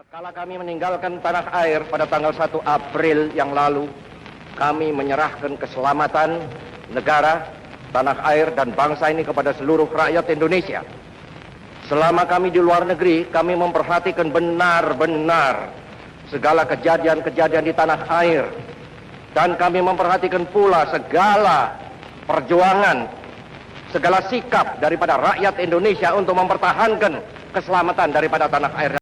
Kala kami meninggalkan tanah air pada tanggal 1 April yang lalu, kami menyerahkan keselamatan negara, tanah air, dan bangsa ini kepada seluruh rakyat Indonesia. Selama kami di luar negeri, kami memperhatikan benar-benar segala kejadian-kejadian di tanah air. Dan kami memperhatikan pula segala perjuangan, segala sikap daripada rakyat Indonesia untuk mempertahankan keselamatan daripada tanah air.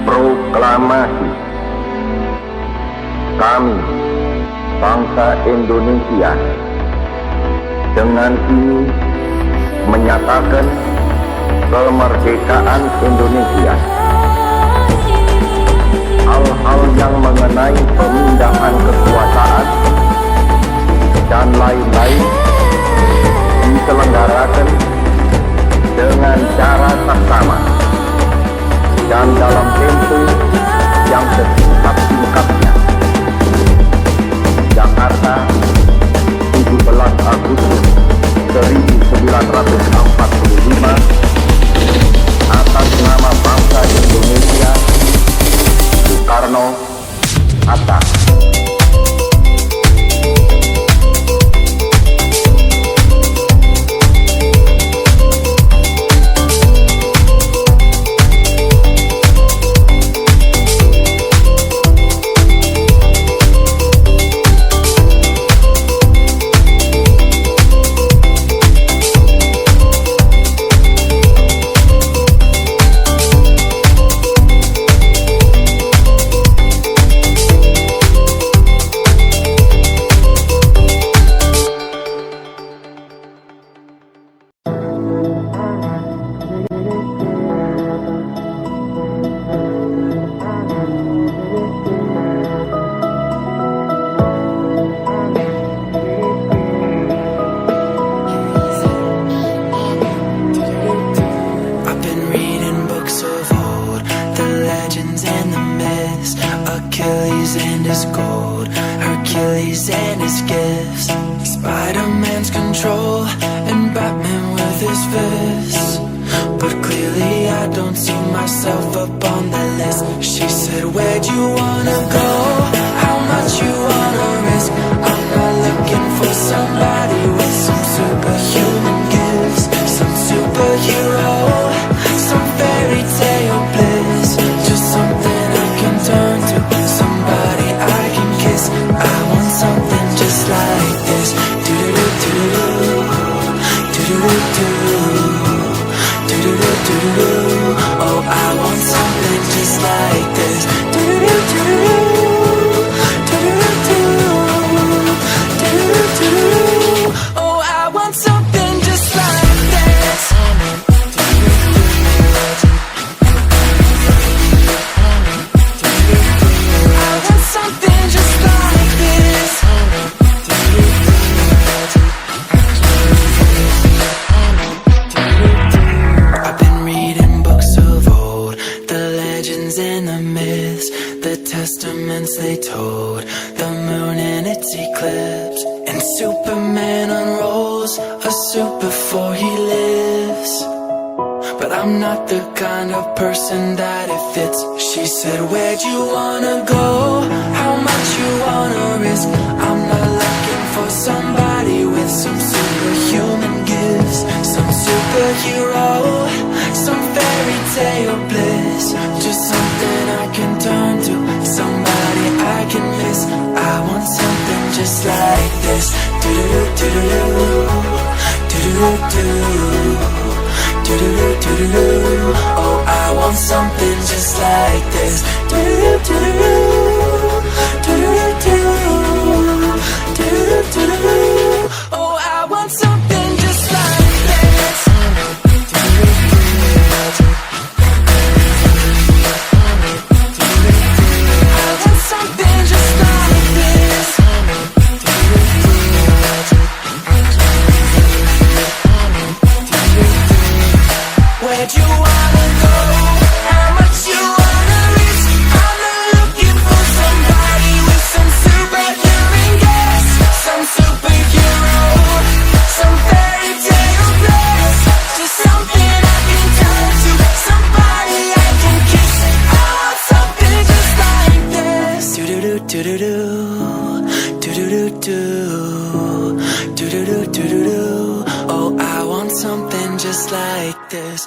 Proklamasi. Kami, bangsa Indonesia, dengan ini menyatakan kemerdekaan Indonesia. Hal-hal yang mengenai pemindahan kekuasaan dan lain-lain diselenggarakan dengan cara saksama dan dalam tempo yang sesingkat-singkatnya. Jakarta, 17 Agustus 1945, atas nama bangsa Indonesia, Soekarno, Hatta. and his gold, Hercules and his gifts, Spider-Man's control, and Batman with his fists. But clearly I don't see myself up on that list. She said, where'd you wanna go? How much you wanna risk? I'm not looking for somebody with some superhuman gifts, some superhero, some fairy tale bliss, just something I can turn to, somebody I can kiss. I want something just like this. Do-do-do-do-do, do-do-do-do, do-do-do-do-do. Oh, I want something just like this. Do-do-do-do-do, do-do-do-do, do-do-do-do. Oh, I want something just like this. I want something just like this. I've been reading books of old, the legends and the myths, the testaments they told, the moon and its eclipse, and Superman unrolls a suit before he lives. But I'm not the kind of person that it fits. She said, where'd you wanna go? How much you wanna risk? I'm not looking for somebody with some superhuman gifts, some superhero, some fairy tale bliss, just something I can turn to, somebody I can miss. I want something just like this. Do-do-do-do-do, do-do-do-do, do-do-do-do-do. Oh, I want something just like this. Do-do-do-do-do, do-do-do-do, do-do-do-do. Oh, I want something just like this. I want something just like this. Where'd you wanna go? How much you wanna risk? I'm not looking for somebody with some superhuman gifts, some superhero, some fairy tale bliss, just something I can turn to, somebody I can kiss. I want something just like this. Do-do-do-do-do-do, do-do-do-do, do-do-do-do-do. Oh, I want something just like this.